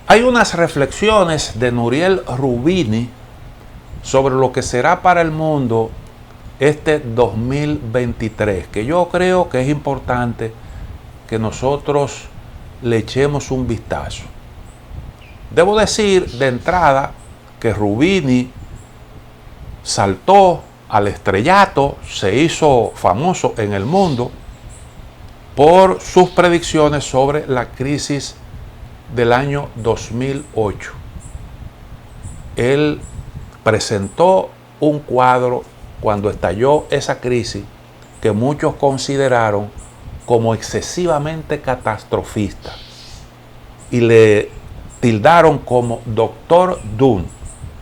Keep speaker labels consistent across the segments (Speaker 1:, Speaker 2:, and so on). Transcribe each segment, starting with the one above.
Speaker 1: Hay unas reflexiones de Nouriel Roubini sobre lo que será para el mundo este 2023, que yo creo que es importante que nosotros le echemos un vistazo. Debo decir de entrada que Roubini saltó al estrellato, se hizo famoso en el mundo por sus predicciones sobre la crisis del año 2008. Él presentó un cuadro cuando estalló esa crisis que muchos consideraron como excesivamente catastrofista y le tildaron como Doctor Doom,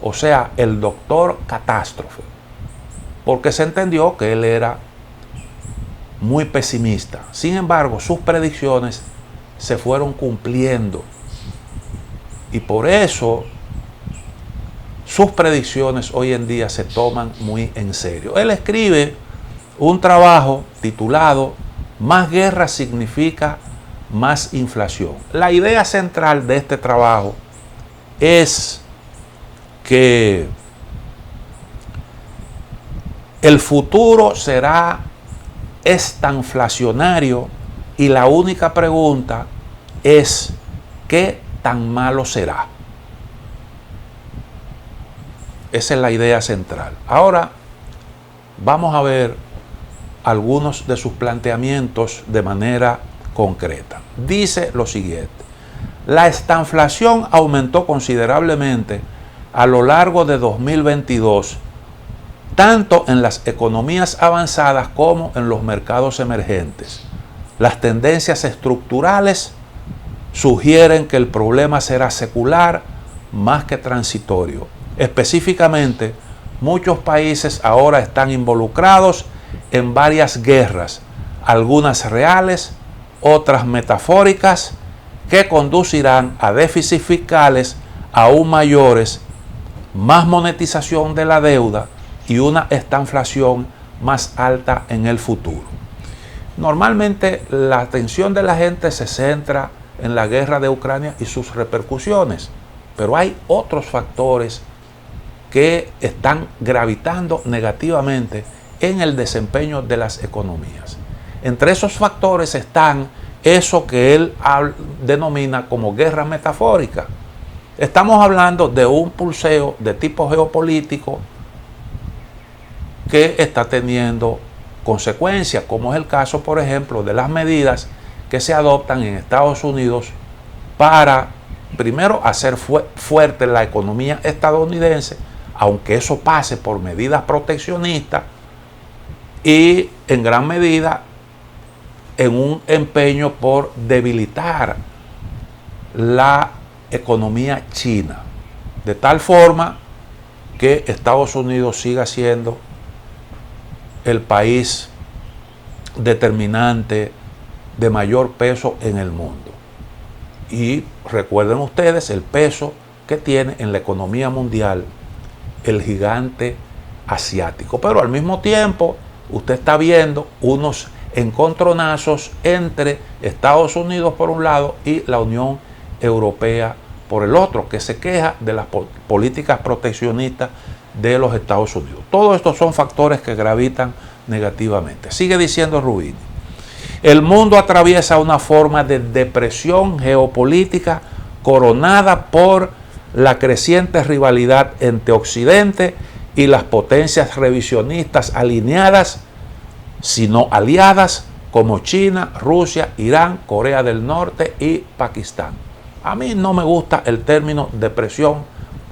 Speaker 1: o sea, el doctor catástrofe, porque se entendió que él era muy pesimista. Sin embargo, sus predicciones se fueron cumpliendo y por eso sus predicciones hoy en día se toman muy en serio. Él escribe un trabajo titulado Más guerra significa más inflación. La idea central de este trabajo es que el futuro será estanflacionario y la única pregunta es ¿qué tan malo será? Esa es la idea central. Ahora vamos a ver algunos de sus planteamientos de manera concreta. Dice lo siguiente: la estanflación aumentó considerablemente a lo largo de 2022, tanto en las economías avanzadas como en los mercados emergentes. Las tendencias estructurales sugieren que el problema será secular más que transitorio. Específicamente, muchos países ahora están involucrados en varias guerras, algunas reales, otras metafóricas, que conducirán a déficits fiscales aún mayores, más monetización de la deuda y una estanflación más alta en el futuro. Normalmente la atención de la gente se centra en la guerra de Ucrania y sus repercusiones, pero hay otros factores que están gravitando negativamente en el desempeño de las economías. Entre esos factores están eso que él denomina como guerra metafórica. Estamos hablando de un pulseo de tipo geopolítico que está teniendo consecuencias, como es el caso, por ejemplo, de las medidas que se adoptan en Estados Unidos para, primero, hacer fuerte la economía estadounidense, aunque eso pase por medidas proteccionistas y en gran medida en un empeño por debilitar la economía china, de tal forma que Estados Unidos siga siendo el país determinante de mayor peso en el mundo. Y recuerden ustedes el peso que tiene en la economía mundial el gigante asiático. Pero al mismo tiempo, usted está viendo unos encontronazos entre Estados Unidos por un lado y la Unión Europea por el otro, que se queja de las políticas proteccionistas de los Estados Unidos. Todos estos son factores que gravitan negativamente. Sigue diciendo Roubini: el mundo atraviesa una forma de depresión geopolítica coronada por la creciente rivalidad entre Occidente y las potencias revisionistas alineadas, sino aliadas, como China, Rusia, Irán, Corea del Norte y Pakistán. A mí no me gusta el término depresión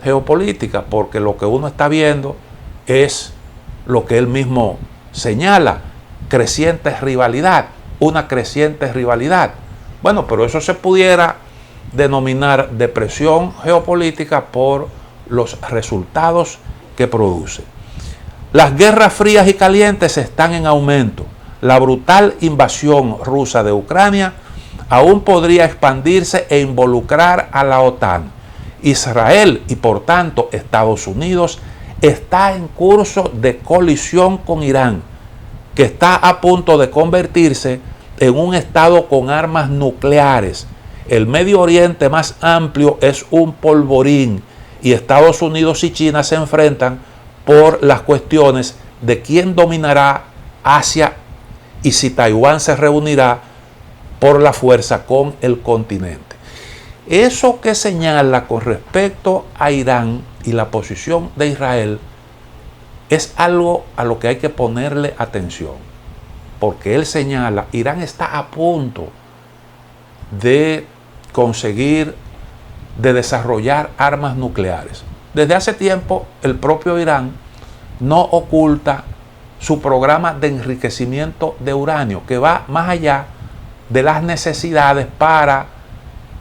Speaker 1: geopolítica, porque lo que uno está viendo es lo que él mismo señala: creciente rivalidad, una creciente rivalidad. Bueno, pero eso se pudiera denominar depresión geopolítica por los resultados que produce. Las guerras frías y calientes están en aumento. La brutal invasión rusa de Ucrania aún podría expandirse e involucrar a la OTAN. Israel y por tanto Estados Unidos está en curso de colisión con Irán, que está a punto de convertirse en un estado con armas nucleares el Medio Oriente más amplio es un polvorín y Estados Unidos y China se enfrentan por las cuestiones de quién dominará Asia y si Taiwán se reunirá por la fuerza con el continente. Eso que señala con respecto a Irán y la posición de Israel es algo a lo que hay que ponerle atención, porque él señala, Irán está a punto de conseguir, de desarrollar armas nucleares. Desde hace tiempo el propio Irán no oculta su programa de enriquecimiento de uranio, que va más allá de las necesidades para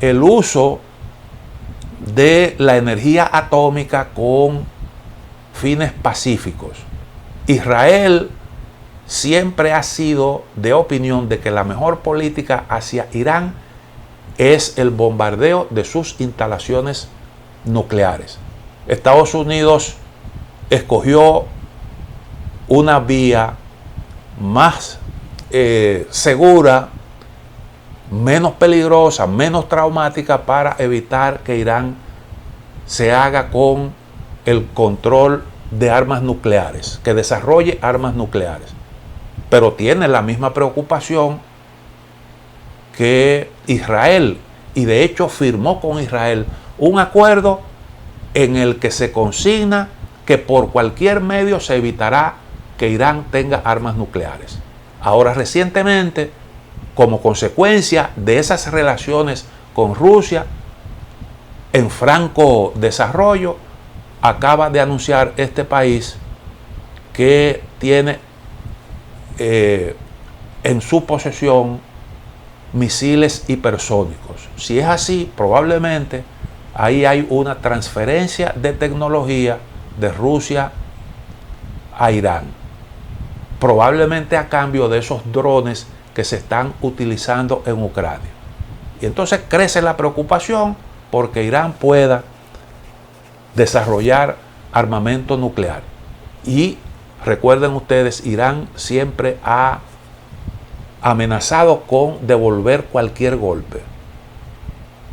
Speaker 1: el uso de la energía atómica con fines pacíficos. Israel siempre ha sido de opinión de que la mejor política hacia Irán es el bombardeo de sus instalaciones nucleares. Estados Unidos escogió una vía más segura, menos peligrosa, menos traumática para evitar que Irán se haga con el control de armas nucleares, que desarrolle armas nucleares. Pero tiene la misma preocupación que Israel, y de hecho firmó con Israel un acuerdo en el que se consigna que por cualquier medio se evitará que Irán tenga armas nucleares. Ahora recientemente, como consecuencia de esas relaciones con Rusia, en franco desarrollo, acaba de anunciar este país que tiene en su posesión misiles hipersónicos. Si es así, probablemente ahí hay una transferencia de tecnología de Rusia a Irán, probablemente a cambio de esos drones que se están utilizando en Ucrania. Y entonces crece la preocupación porque Irán pueda desarrollar armamento nuclear. Y recuerden ustedes, Irán siempre ha amenazado con devolver cualquier golpe.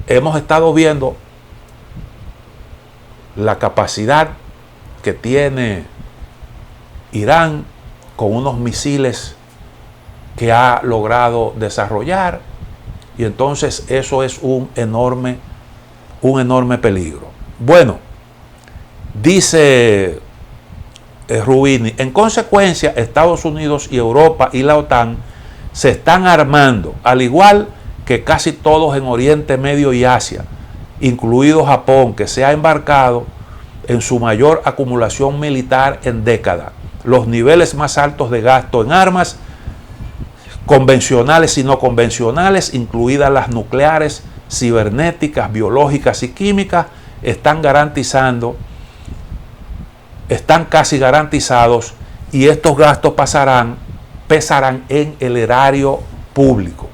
Speaker 1: Hemos estado viendo la capacidad que tiene Irán con unos misiles que ha logrado desarrollar, y entonces eso es un enorme peligro. Bueno, dice Rubini, en consecuencia, Estados Unidos y Europa y la OTAN se están armando, al igual que casi todos en Oriente Medio y Asia, incluido Japón, que se ha embarcado en su mayor acumulación militar en décadas, los niveles más altos de gasto en armas convencionales y no convencionales, incluidas las nucleares, cibernéticas, biológicas y químicas, están casi garantizados, y estos gastos pesarán en el erario público.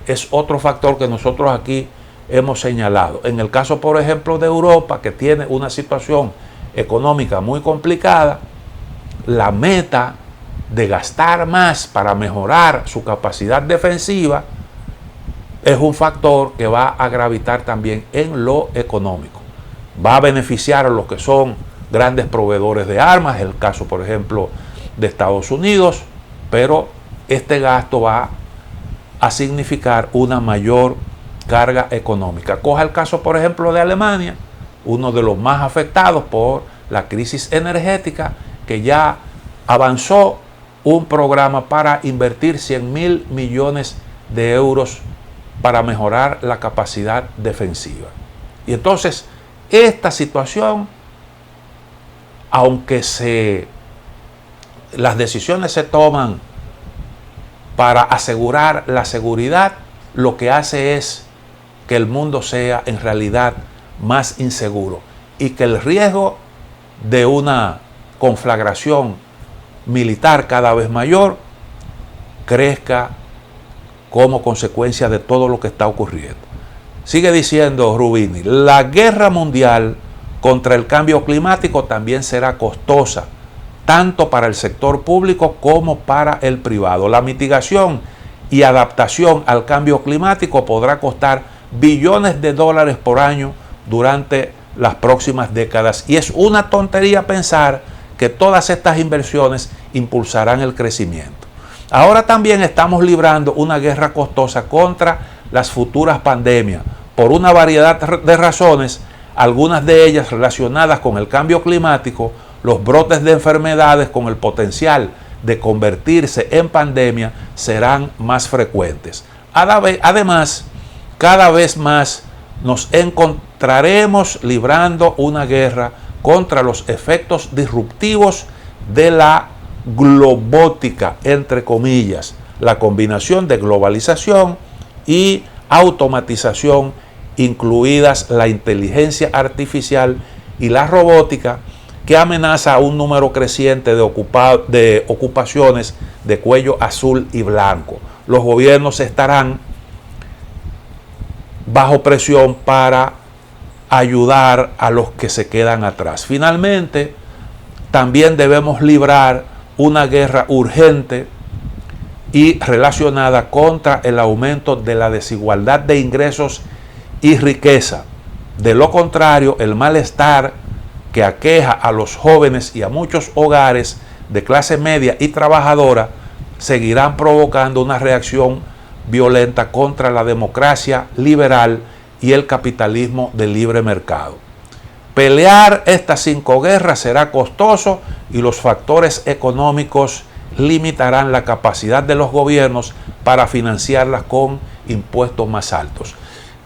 Speaker 1: Es otro factor que nosotros aquí hemos señalado. En el caso, por ejemplo, de Europa, que tiene una situación económica muy complicada, la meta de gastar más para mejorar su capacidad defensiva es un factor que va a gravitar también en lo económico. Va a beneficiar a los que son grandes proveedores de armas, el caso, por ejemplo, de Estados Unidos, pero este gasto va a significar una mayor carga económica. Coja el caso, por ejemplo, de Alemania, uno de los más afectados por la crisis energética, que ya avanzó un programa para invertir 100.000 millones de euros para mejorar la capacidad defensiva. Y entonces, esta situación, aunque las decisiones se toman para asegurar la seguridad, lo que hace es que el mundo sea en realidad más inseguro y que el riesgo de una conflagración militar cada vez mayor crezca como consecuencia de todo lo que está ocurriendo. Sigue diciendo Rubini, la guerra mundial contra el cambio climático también será costosa, tanto para el sector público como para el privado. La mitigación y adaptación al cambio climático podrá costar billones de dólares por año durante las próximas décadas. Y es una tontería pensar que todas estas inversiones impulsarán el crecimiento. Ahora también estamos librando una guerra costosa contra las futuras pandemias por una variedad de razones, algunas de ellas relacionadas con el cambio climático, los brotes de enfermedades con el potencial de convertirse en pandemia serán más frecuentes. Además, cada vez más nos encontraremos librando una guerra contra los efectos disruptivos de la globótica, entre comillas, la combinación de globalización y automatización, incluidas la inteligencia artificial y la robótica, que amenaza a un número creciente de ocupaciones de cuello azul y blanco. Los gobiernos estarán bajo presión para ayudar a los que se quedan atrás. Finalmente, también debemos librar una guerra urgente y relacionada contra el aumento de la desigualdad de ingresos y riqueza. De lo contrario, el malestar que aqueja a los jóvenes y a muchos hogares de clase media y trabajadora seguirán provocando una reacción violenta contra la democracia liberal y el capitalismo de libre mercado. Pelear estas 5 guerras será costoso y los factores económicos limitarán la capacidad de los gobiernos para financiarlas con impuestos más altos.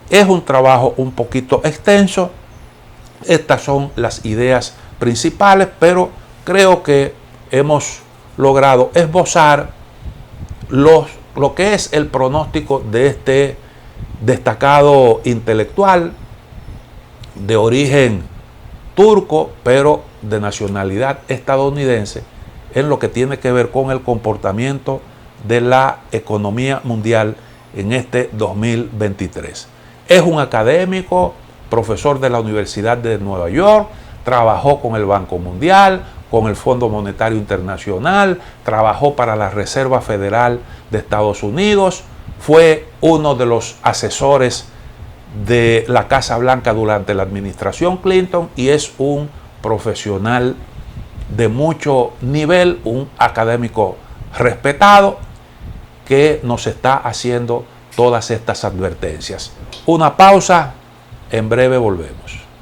Speaker 1: Es un trabajo un poquito extenso. Estas son las ideas principales, pero creo que hemos logrado esbozar lo que es el pronóstico de este destacado intelectual de origen turco, pero de nacionalidad estadounidense, en lo que tiene que ver con el comportamiento de la economía mundial en este 2023. Es un académico, profesor de la Universidad de Nueva York, trabajó con el Banco Mundial, con el Fondo Monetario Internacional, trabajó para la Reserva Federal de Estados Unidos, fue uno de los asesores de la Casa Blanca durante la administración Clinton y es un profesional de mucho nivel, un académico respetado que nos está haciendo todas estas advertencias. Una pausa, en breve volvemos.